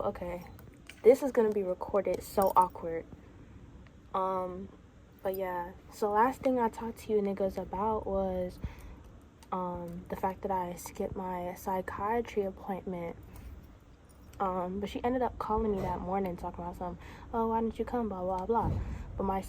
okay. This is gonna be recorded so awkward. But yeah. So last thing I talked to you niggas about was the fact that I skipped my psychiatry appointment. But she ended up calling me that morning talking about some, oh, why didn't you come, blah, blah, blah. But my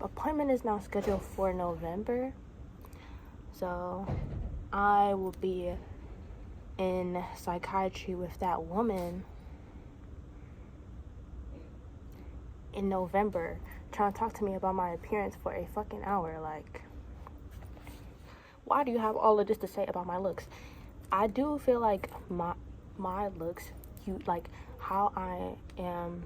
appointment is now scheduled for November. So I will be in psychiatry with that woman in November, trying to talk to me about my appearance for a fucking hour. Like, why do you have all of this to say about my looks? I do feel like my looks, like how I am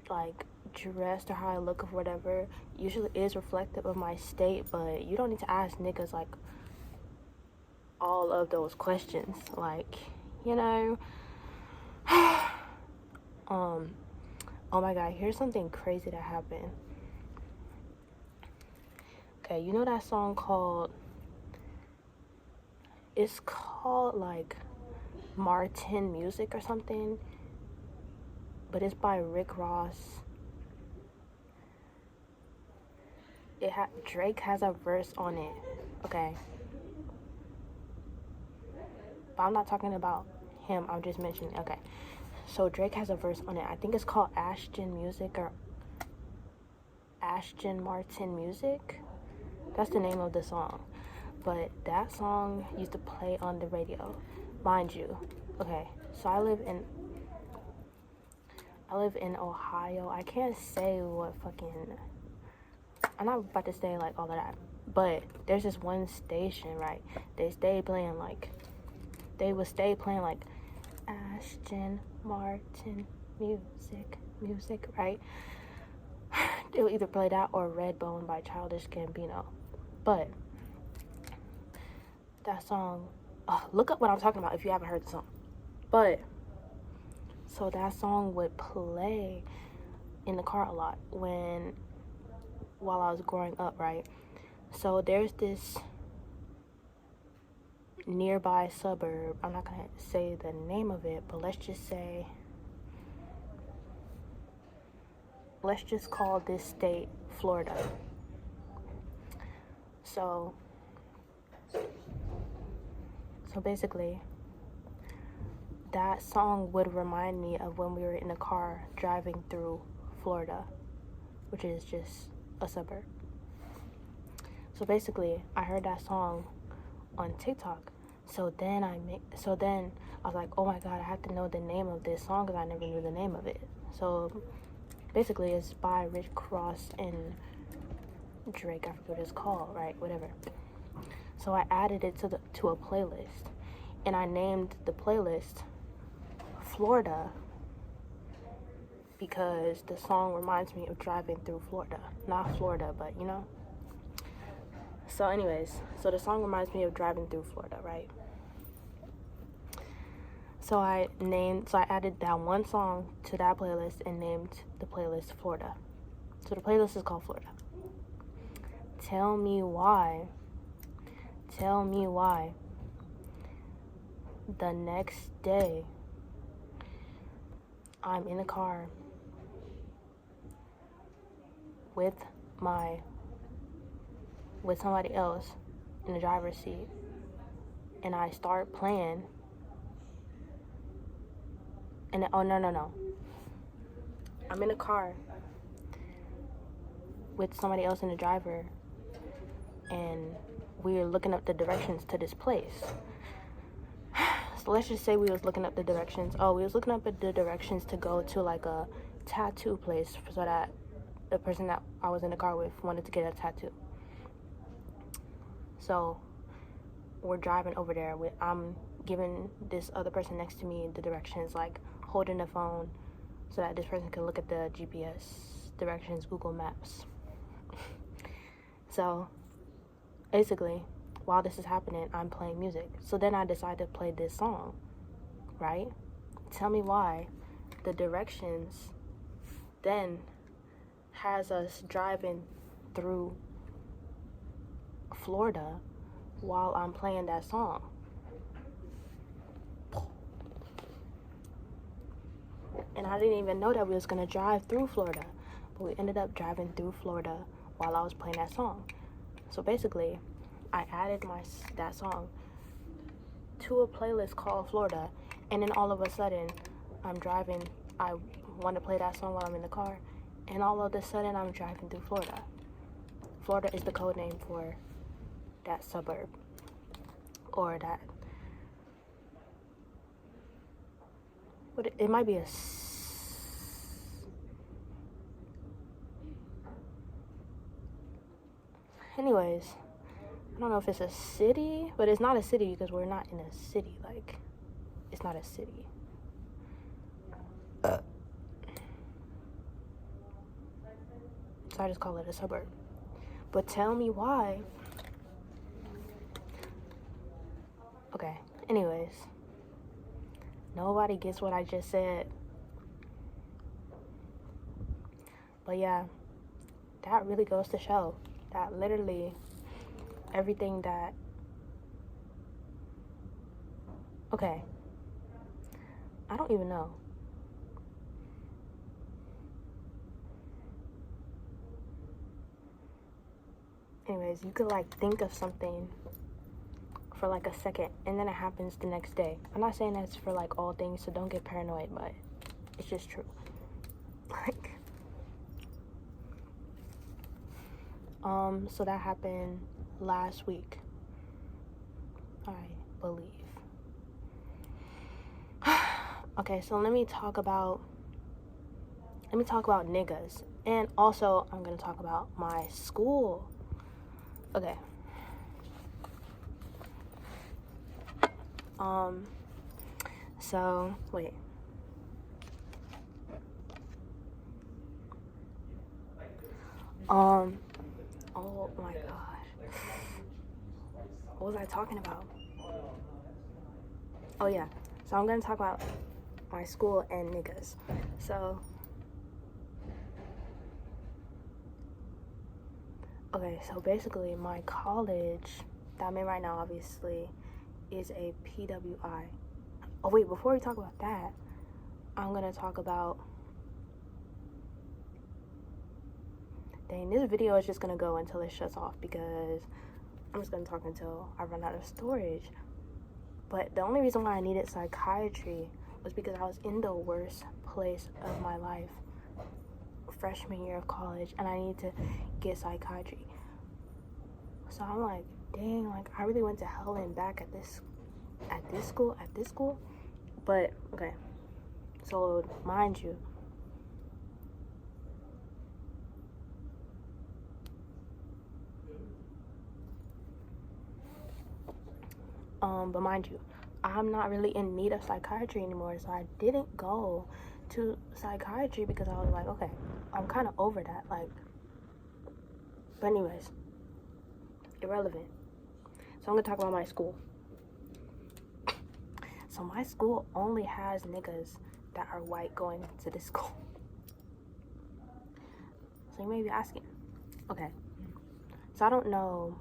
like dressed or how I look or whatever, usually is reflective of my state. But you don't need to ask niggas like all of those questions, like, you know. Oh my god, here's something crazy that happened. Okay, you know that song called, it's called like Martin Music or something, but it's by Rick Ross. Drake has a verse on it, okay? But I'm not talking about him, I'm just mentioning, okay. So Drake has a verse on it. I think it's called Ashton Music or Ashton Martin Music. That's the name of the song. But that song used to play on the radio, mind you. Okay, so I live in Ohio. I can't say what fucking, I'm not about to say like all of that, but there's this one station, right? They would stay playing like Ashton Martin music, right? They would either play that or Redbone by Childish Gambino. But that song, look up what I'm talking about if you haven't heard the song. But so that song would play in the car a lot while I was growing up, right? So there's this nearby suburb, I'm not gonna say the name of it, but let's just call this state Florida. So basically, that song would remind me of when we were in the car driving through Florida, which is just a suburb. So basically, I heard that song on TikTok. So then I was like, oh my god, I have to know the name of this song because I never knew the name of it. So basically, it's by Rick Ross and Drake. I forget what it's called, right? Whatever. So I added it to a playlist, and I named the playlist Florida because the song reminds me of driving through Florida. Not Florida, but you know. So anyways, so the song reminds me of driving through Florida, right? So I added that one song to that playlist and named the playlist Florida. So the playlist is called Florida. Tell me why the next day I'm in the car with somebody else in the driver's seat, and I start playing, and no, I'm in a car with somebody else in the driver, and we're looking up the directions to this place. So let's just say we was looking up the directions. We was looking up the directions to go to like a tattoo place so that the person that I was in the car with wanted to get a tattoo. So we're driving over there. I'm giving this other person next to me the directions, like holding the phone so that this person can look at the GPS directions, Google Maps. So basically, while this is happening, I'm playing music. So then I decide to play this song, right? Tell me why the directions then has us driving through Florida while I'm playing that song. And I didn't even know that we was gonna drive through Florida, but we ended up driving through Florida while I was playing that song. So basically, I added that song to a playlist called Florida, and then all of a sudden, I'm driving. I want to play that song while I'm in the car, and all of a sudden, I'm driving through Florida. Florida is the code name for that suburb, or that. But it might be a. Anyways, I don't know if it's a city, but it's not a city because we're not in a city. Like, it's not a city. So I just call it a suburb. But tell me why. Okay, anyways. Nobody gets what I just said. But yeah, that really goes to show that literally everything that... Okay. I don't even know. Anyways, you could like think of something for like a second and then it happens the next day. I'm not saying that's for like all things, so don't get paranoid, but it's just true. Like, so that happened last week, I believe. Okay, so let me talk about niggas, and also I'm gonna talk about my school. Okay. So wait. Oh my gosh. What was I talking about? Oh yeah. So I'm gonna talk about my school and niggas. So okay, so basically my college that I'm in right now obviously is a PWI. Oh wait, before we talk about that, I'm gonna talk about... Dang, this video is just gonna go until it shuts off because I'm just gonna talk until I run out of storage. But the only reason why I needed psychiatry was because I was in the worst place of my life, freshman year of college, and I needed to get psychiatry. So I'm like, dang, like I really went to hell and back at this school. But okay, so mind you, I'm not really in need of psychiatry anymore, so I didn't go to psychiatry because I was like, okay, I'm kind of over that, like. But anyways, irrelevant. So I'm gonna talk about my school. So my school only has niggas that are white going to this school. So you may be asking, okay, so I don't know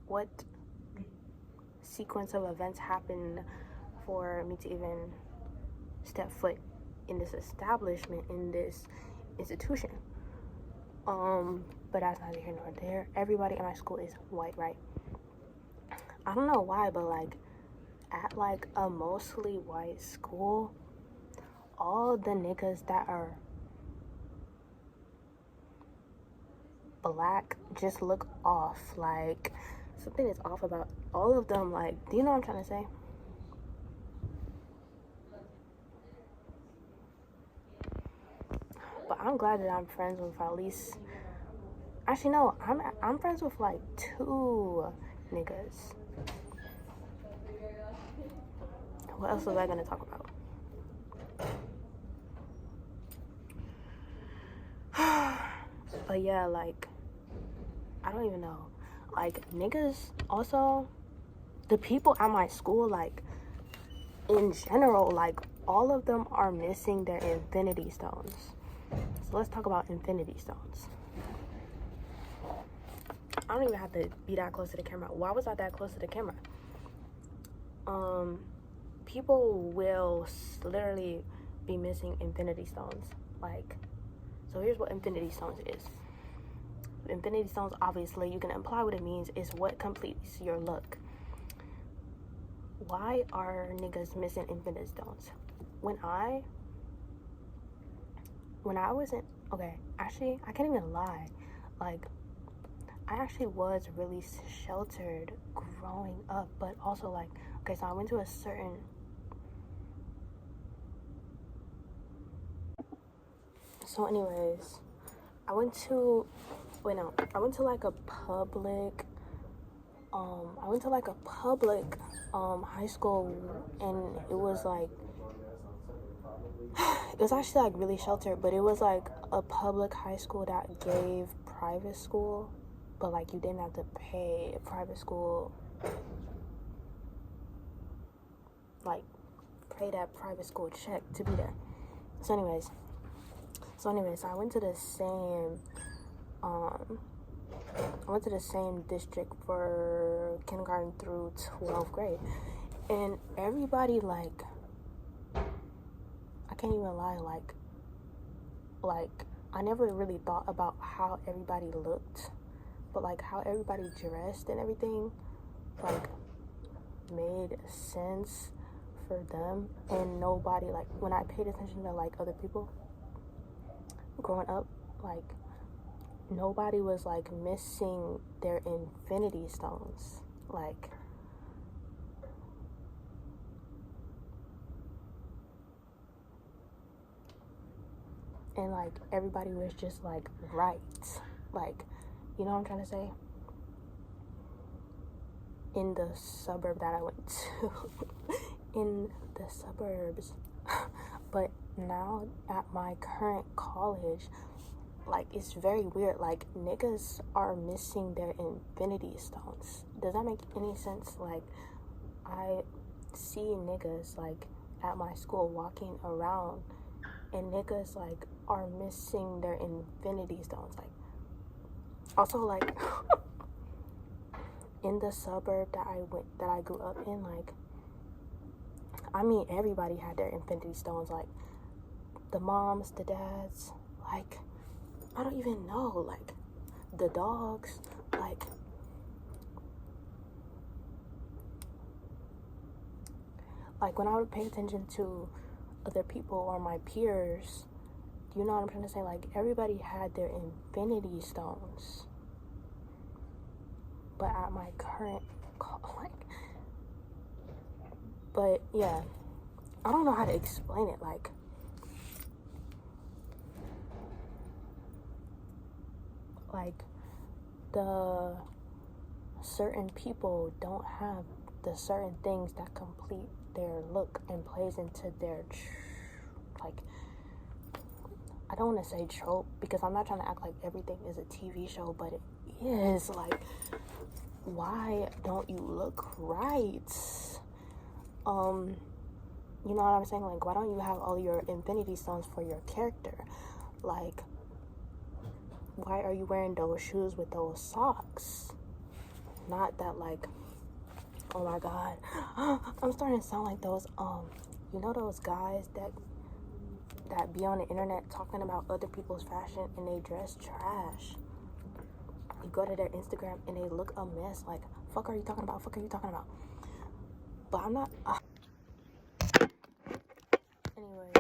what sequence of events happened for me to even step foot in this establishment, in this institution. But that's neither here nor there. Everybody in my school is white, right? I don't know why, but like at like a mostly white school, all the niggas that are black just look off. Like something is off about all of them. Like, do you know what I'm trying to say? But I'm glad that I'm friends with at least... Actually, no, I'm friends with like 2 niggas. What else was I gonna talk about? But yeah, like, I don't even know. Like, niggas, also, the people at my school, like, in general, like, all of them are missing their infinity stones. So let's talk about infinity stones. I don't even have to be that close to the camera. Why was I that close to the camera? people will literally be missing infinity stones. Like, so here's what infinity stones is. Infinity stones, obviously, you can imply what it means, is what completes your look. Why are niggas missing infinity stones? When I wasn't, okay, actually, I can't even lie. Like, I actually was really sheltered growing up, but also, like, okay, so I went to a certain, so anyways, I went to like a public, high school, and it was like, it was actually like really sheltered, but it was like a public high school that gave private school, but like you didn't have to pay a private school, like pay that private school check to be there. So anyways, I went to the same district for kindergarten through 12th grade, and everybody, like, I can't even lie, like I never really thought about how everybody looked, but like how everybody dressed and everything, like, made sense for them, and nobody, like, when I paid attention to like other people growing up, like, nobody was like missing their infinity stones, like, and like everybody was just like right, like, you know what I'm trying to say, in the suburb that I went to. In the suburbs. But now at my current college, like, it's very weird. Like, niggas are missing their infinity stones. Does that make any sense? Like, I see niggas, like, at my school walking around, and niggas, like, are missing their infinity stones. Like, also, like, in the suburb that I grew up in, like, I mean, everybody had their infinity stones, like, the moms, the dads, like, I don't even know, like, the dogs, like, when I would pay attention to other people or my peers, you know what I'm trying to say? Like, everybody had their infinity stones. But at my current, like, but yeah, I don't know how to explain it. Like the certain people don't have the certain things that complete their look and plays into their like, I don't want to say trope, because I'm not trying to act like everything is a TV show, but it is. Like, why don't you look right? You know what I'm saying? Like, why don't you have all your infinity stones for your character? Like, why are you wearing those shoes with those socks? Not that, like, oh my god, I'm starting to sound like those, you know those guys that be on the internet talking about other people's fashion and they dress trash. You go to their Instagram and they look a mess. Like, fuck are you talking about? But I'm not, anyway,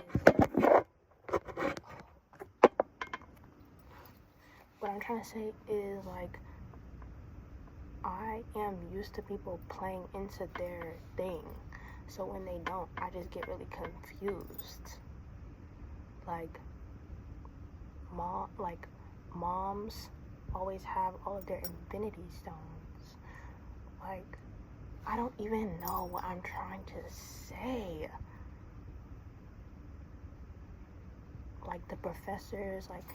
what I'm trying to say is, like, I am used to people playing into their thing, so when they don't, I just get really confused. Like, moms always have all of their infinity stones. Like, I don't even know what I'm trying to say. Like, the professors, like,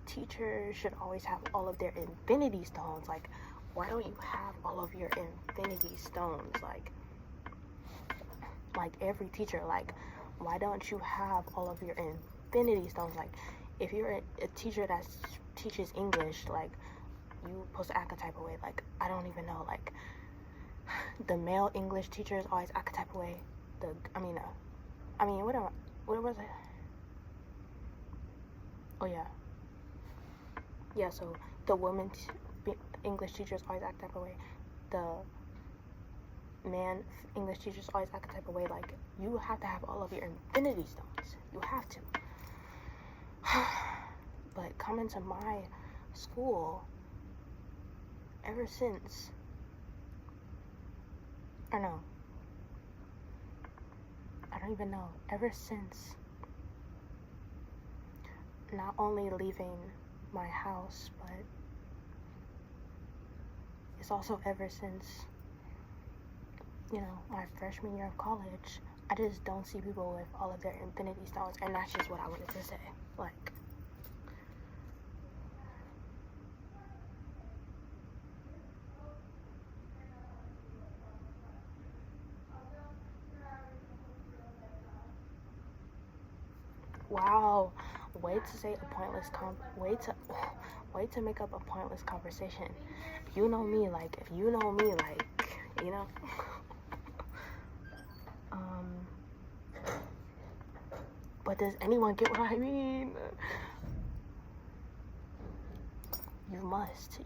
teachers should always have all of their infinity stones. Like, why don't you have all of your infinity stones? Like every teacher, like, why don't you have all of your infinity stones? Like, if you're a teacher that teaches English, like, you supposed to act a type of way. Like, I don't even know. Like, the male English teachers always act a type of way. what was it? Oh yeah. Yeah, so the English teachers always act that way. The man English teachers always act the type of way, like, you have to have all of your infinity stones. You have to. But coming to my school, ever since, or no, I don't even know, ever since not only leaving my house, but it's also ever since, my freshman year of college, I just don't see people with all of their infinity stones, and that's just what I wanted to say. Like, wow, way to say a pointless way to make up a pointless conversation. You know me, like, if you know me, like, but does anyone get what I mean? You must.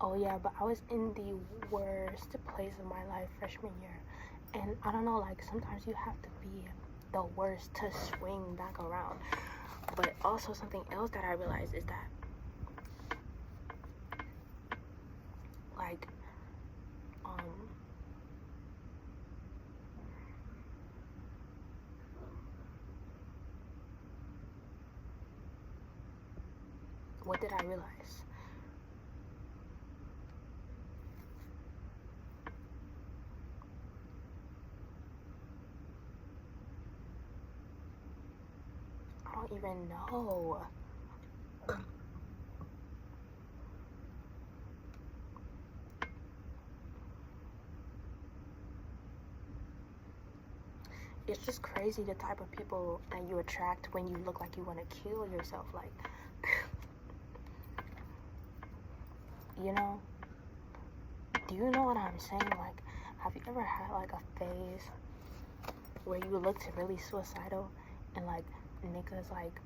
Oh yeah, but I was in the worst place of my life freshman year. And I don't know, like, sometimes you have to be the worst to swing back around. But also something else that I realized is that, like, what did I realize? I don't even know. It's just crazy the type of people that you attract when you look like you want to kill yourself. Like, do you know what I'm saying? Like, have you ever had, like, a phase where you looked really suicidal and, like, niggas, like,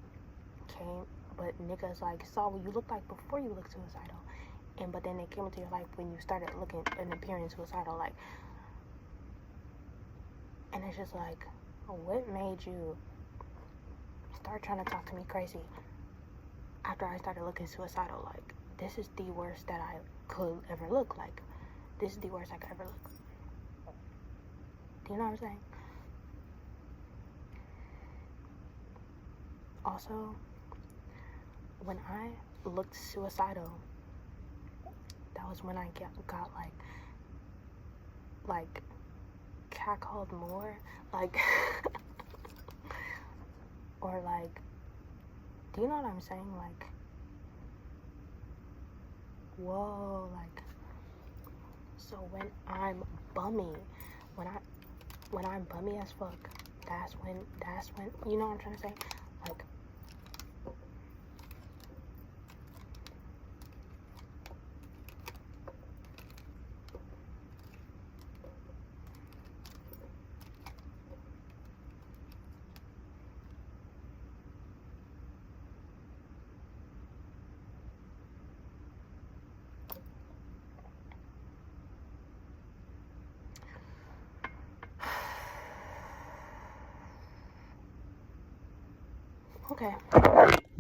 came, but niggas, like, saw what you looked like before you looked suicidal, but then they came into your life when you started looking and appearing suicidal, like, and it's just like, what made you start trying to talk to me crazy after I started looking suicidal? Like, this is the worst that I could ever look like. This is the worst I could ever look. Do you know what I'm saying? Also, when I looked suicidal, that was when I got like catcalled more, like, or like, do you know what I'm saying? Like, whoa, like, so when I'm bummy, when I'm bummy as fuck, that's when, you know what I'm trying to say? Like, okay.